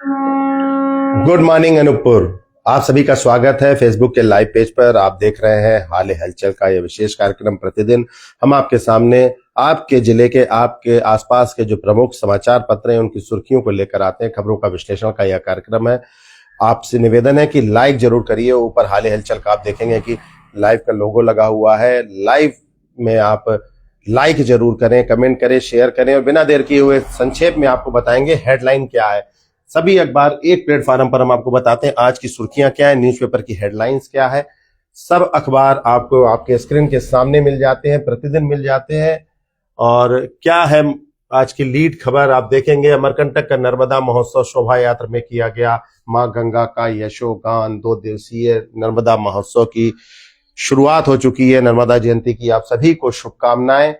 Good morning Anuppur. आप सभी का स्वागत है फेसबुक के लाइव पेज पर। आप देख रहे हैं हाल हलचल का यह विशेष कार्यक्रम। प्रतिदिन हम आपके सामने आपके जिले के, आपके आसपास के जो प्रमुख समाचार पत्र हैं उनकी सुर्खियों को लेकर आते हैं। खबरों का विश्लेषण का यह कार्यक्रम है। आपसे निवेदन है कि लाइक जरूर करिए। ऊपर हाल हलचल का आप देखेंगे कि लाइव का लोगो लगा हुआ है। लाइव में आप लाइक जरूर करें, कमेंट करें, शेयर करें और बिना देर किए हुए संक्षेप में आपको बताएंगे हेडलाइन क्या है। सभी अखबार एक प्लेटफॉर्म पर हम आपको बताते हैं आज की सुर्खियां क्या है, न्यूज़पेपर की हेडलाइंस क्या है। सब अखबार आपको आपके स्क्रीन के सामने मिल जाते हैं, प्रतिदिन मिल जाते हैं। और क्या है आज की लीड खबर आप देखेंगे। अमरकंटक का नर्मदा महोत्सव शोभा यात्रा में किया गया। मां गंगा का यशोगान 2 दिवसीय नर्मदा महोत्सव की शुरुआत हो चुकी है। नर्मदा जयंती की आप सभी को शुभकामनाएं।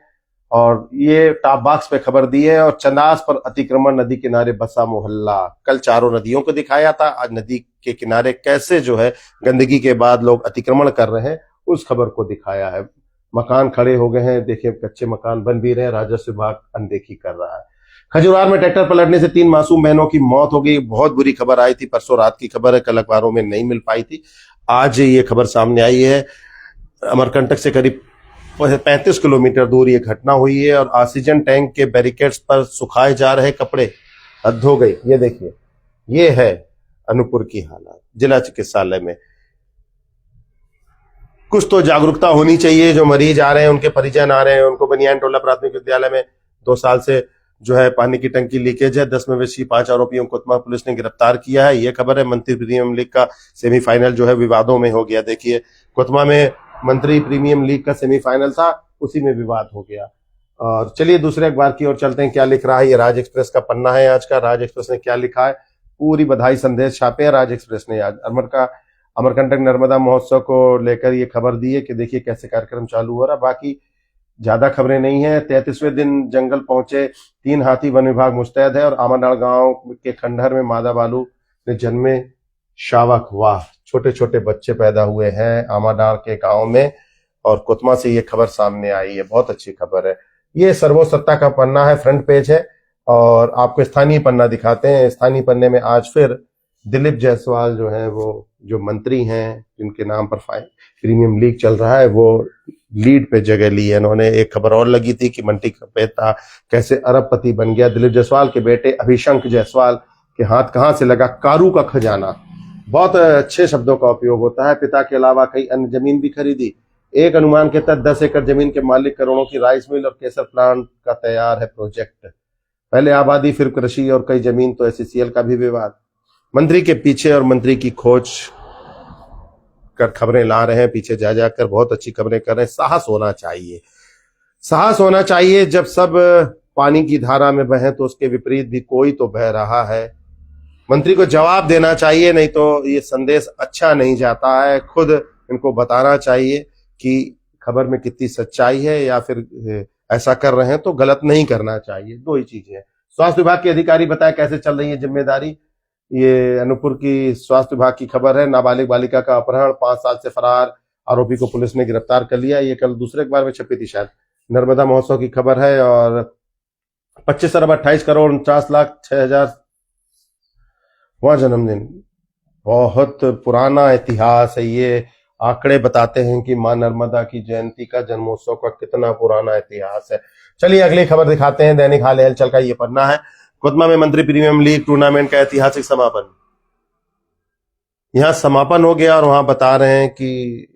और ये टॉप बॉक्स पे खबर दी है। और चंदास पर अतिक्रमण, नदी किनारे बसा मोहल्ला। कल चारों नदियों को दिखाया था, आज नदी के किनारे कैसे जो है गंदगी के बाद लोग अतिक्रमण कर रहे हैं उस खबर को दिखाया है। मकान खड़े हो गए हैं, देखिए कच्चे मकान बन भी रहे हैं, राजस्व विभाग अनदेखी कर रहा है। खजुरार में ट्रैक्टर पलटने से 3 मासूम बहनों की मौत हो गई। बहुत बुरी खबर आई थी, परसों रात की खबर है, कल अखबारों में नहीं मिल पाई थी। आज ये खबर सामने आई है। अमरकंटक से करीब 35 किलोमीटर दूर ये घटना हुई है। और ऑक्सीजन टैंक के बैरिकेड्स पर सुखाए जा रहे कपड़े, हद हो गई। ये देखिए, ये है अनूपपुर की हालत जिला चिकित्सालय में। कुछ तो जागरूकता होनी चाहिए। जो मरीज आ रहे हैं, उनके परिजन आ रहे हैं, उनको बनियान टोला प्राथमिक विद्यालय में 2 साल से जो है पानी की टंकी लीकेज है। 10 मवेशी 5 आरोपियों को कोतमा पुलिस ने गिरफ्तार किया है। ये खबर है। मंत्री प्रीमियम लीग का सेमीफाइनल जो है विवादों में हो गया। देखिए, कोतमा में मंत्री प्रीमियम लीग का सेमीफाइनल था, उसी में विवाद हो गया। और चलिए दूसरे अखबार की ओर चलते हैं। क्या लिख रहा है, ये राज एक्सप्रेस का पन्ना है आज का। राज एक्सप्रेस ने क्या लिखा है, पूरी बधाई संदेश छापे हैं राज एक्सप्रेस ने आज। अमरकंटक नर्मदा महोत्सव को लेकर ये खबर दी है कि देखिए कैसे कार्यक्रम चालू हो रहा। बाकी ज्यादा खबरें नहीं है। 33वें दिन जंगल पहुंचे 3 हाथी, वन विभाग मुस्तैद है। और आमाडाल गांव के खंडहर में मादा बालू ने जन्मे शावक। वाह, छोटे छोटे बच्चे पैदा हुए हैं आमाडाल के गांव में। और कोतमा से ये खबर सामने आई है, बहुत अच्छी खबर है। ये सर्वोच्चता का पन्ना है, फ्रंट पेज है। और आपको स्थानीय पन्ना दिखाते हैं। स्थानीय पन्ने में आज फिर दिलीप जायसवाल जो है, वो जो मंत्री हैं जिनके नाम पर प्रीमियम लीग चल रहा है, वो लीड पे जगह ली है। इन्होंने एक खबर और लगी थी कि मंटी का बेटा कैसे अरबपति बन गया। दिलीप जायसवाल के बेटे अभिशंक जायसवाल के हाथ कहां से लगा कारू का खजाना। बहुत अच्छे शब्दों का उपयोग होता है। पिता के अलावा कई अन्य जमीन भी खरीदी। एक अनुमान के तहत 10 एकड़ जमीन के मालिक, करोड़ों की राइस मिल और केसर प्लांट का तैयार है प्रोजेक्ट। पहले आबादी फिर कृषि और कई जमीन तो SCCL का भी विवाद। मंत्री के पीछे और मंत्री की खोज कर खबरें ला रहे हैं, पीछे जा जाकर बहुत अच्छी खबरें कर रहे हैं। साहस होना चाहिए, साहस होना चाहिए। जब सब पानी की धारा में बहे तो उसके विपरीत भी कोई तो बह रहा है। मंत्री को जवाब देना चाहिए, नहीं तो ये संदेश अच्छा नहीं जाता है। खुद इनको बताना चाहिए कि खबर में कितनी सच्चाई है, या फिर ऐसा कर रहे हैं तो गलत नहीं करना चाहिए। 2 ही चीजें हैं। स्वास्थ्य विभाग के अधिकारी बताए कैसे चल रही है जिम्मेदारी। ये अनूपपुर की स्वास्थ्य विभाग की खबर है। नाबालिग बालिका का अपहरण, 5 साल से फरार आरोपी को पुलिस ने गिरफ्तार कर लिया। ये कल दूसरे अखबार में छपी थी शायद। नर्मदा महोत्सव की खबर है। और 25 अरब 28 करोड़ 49 लाख 6,000 जन्मदिन। बहुत पुराना इतिहास है। ये आंकड़े बताते हैं कि मां नर्मदा की जयंती का, जन्मोत्सव का कितना पुराना इतिहास है। चलिए अगली खबर दिखाते हैं। दैनिक हाल हलचल का ये पन्ना है। कोतमा में मंत्री प्रीमियम लीग टूर्नामेंट का ऐतिहासिक समापन। यहां समापन हो गया और वहां बता रहे हैं कि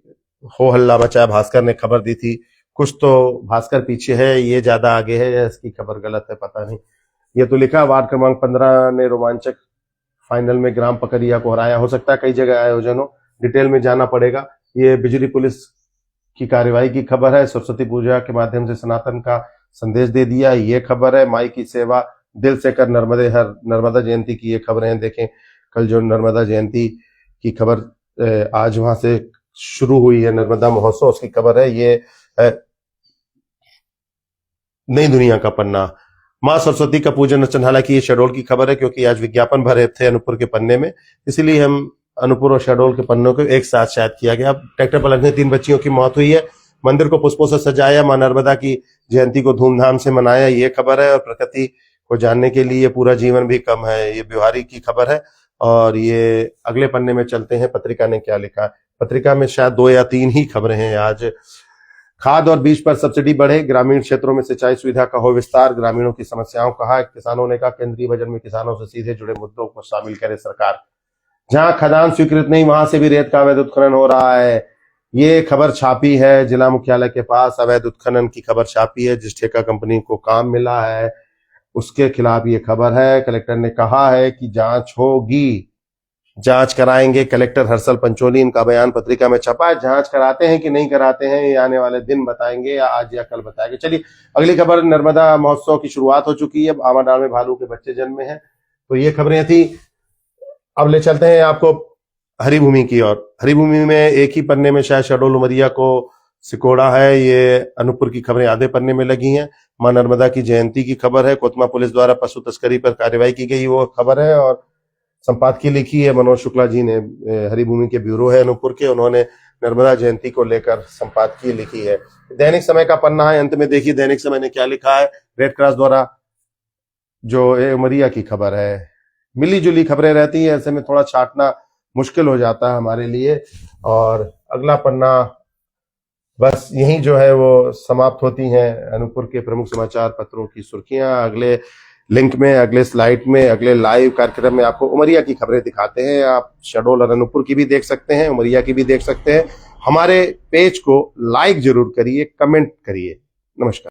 हो हल्ला मचा। भास्कर ने खबर दी थी। कुछ तो भास्कर पीछे है, ये ज्यादा आगे है, या इसकी खबर गलत है, पता नहीं। ये तो लिखा, वार्ड क्रमांक 15 ने रोमांचक फाइनल में ग्राम पकरिया को हराया। हो सकता है कई जगह आयोजन हो, डिटेल में जाना पड़ेगा। ये बिजली पुलिस की कार्यवाही की खबर है। सरस्वती पूजा के माध्यम से सनातन का संदेश दे दिया, ये खबर है। माई की सेवा दिल से कर नर्मदा जयंती की ये खबरें देखें। कल जो नर्मदा जयंती की खबर आज वहां से शुरू हुई है, नर्मदा महोत्सव, उसकी खबर है। ये नई दुनिया का पन्ना। मां सरस्वती का पूजन अर्चन, हालांकि ये शहडोल की खबर है क्योंकि आज विज्ञापन भरे थे अनूपपुर के पन्ने में, इसलिए हम अनूपपुर और शहडोल के पन्नों को एक साथ शायद किया गया। ट्रैक्टर पलटने 3 बच्चियों की मौत हुई है। मंदिर को पुष्पों से सजाया, मां नर्मदा की जयंती को धूमधाम से मनाया, ये खबर है। और प्रकृति को जानने के लिए पूरा जीवन भी कम है। ये ब्योहारी की खबर है और ये अगले पन्ने में चलते हैं, पत्रिका ने क्या लिखा है। पत्रिका में शायद 2 या 3 ही खबरें हैं आज। खाद और बीज पर सब्सिडी बढ़े, ग्रामीण क्षेत्रों में सिंचाई सुविधा का हो विस्तार, ग्रामीणों की समस्याओं कहा। किसानों ने कहा केंद्रीय बजट में किसानों से सीधे जुड़े मुद्दों को शामिल करे सरकार। जहां खदान स्वीकृत नहीं वहां से भी रेत का अवैध उत्खनन हो रहा है। ये खबर छापी है जिला मुख्यालय के पास, अवैध उत्खनन की खबर छापी है। जिस ठेका कंपनी को काम मिला है उसके खिलाफ ये खबर है। कलेक्टर ने कहा है कि जांच होगी, जांच कराएंगे। कलेक्टर हर्षल पंचोली, इनका बयान पत्रिका में छपा है। जांच कराते हैं कि नहीं कराते हैं ये आने वाले दिन बताएंगे, या आज या कल बताएंगे। चलिए अगली खबर, नर्मदा महोत्सव की शुरुआत हो चुकी है, आमाडाल में भालू के बच्चे जन्मे हैं। तो ये खबरें थी। अब ले चलते हैं आपको हरिभूमि की ओर। हरिभूमि में एक ही पन्ने में शायद शहडोल उमरिया को सिकोड़ा है। ये अनूपपुर की खबरें आधे पन्ने में लगी हैं। मां नर्मदा की जयंती की खबर है। कोतमा पुलिस द्वारा पशु तस्करी पर कार्रवाई की गई, वो खबर है। और संपादकीय लिखी है मनोज शुक्ला जी ने, हरिभूमि के ब्यूरो है अनूपपुर के, उन्होंने नर्मदा जयंती को लेकर संपादकीय लिखी है। दैनिक समय का पन्ना है, अंत में देखिए दैनिक समय ने क्या लिखा है। रेड क्रॉस द्वारा जो उमरिया की खबर है, मिली जुली खबरें रहती है, ऐसे में थोड़ा छांटना मुश्किल हो जाता है हमारे लिए। और अगला पन्ना बस यही जो है वो समाप्त होती हैं अनूपपुर के प्रमुख समाचार पत्रों की सुर्खियां। अगले लिंक में, अगले स्लाइड में, अगले लाइव कार्यक्रम में आपको उमरिया की खबरें दिखाते हैं। आप शहडोल और अनूपपुर की भी देख सकते हैं, उमरिया की भी देख सकते हैं। हमारे पेज को लाइक जरूर करिए, कमेंट करिए। नमस्कार।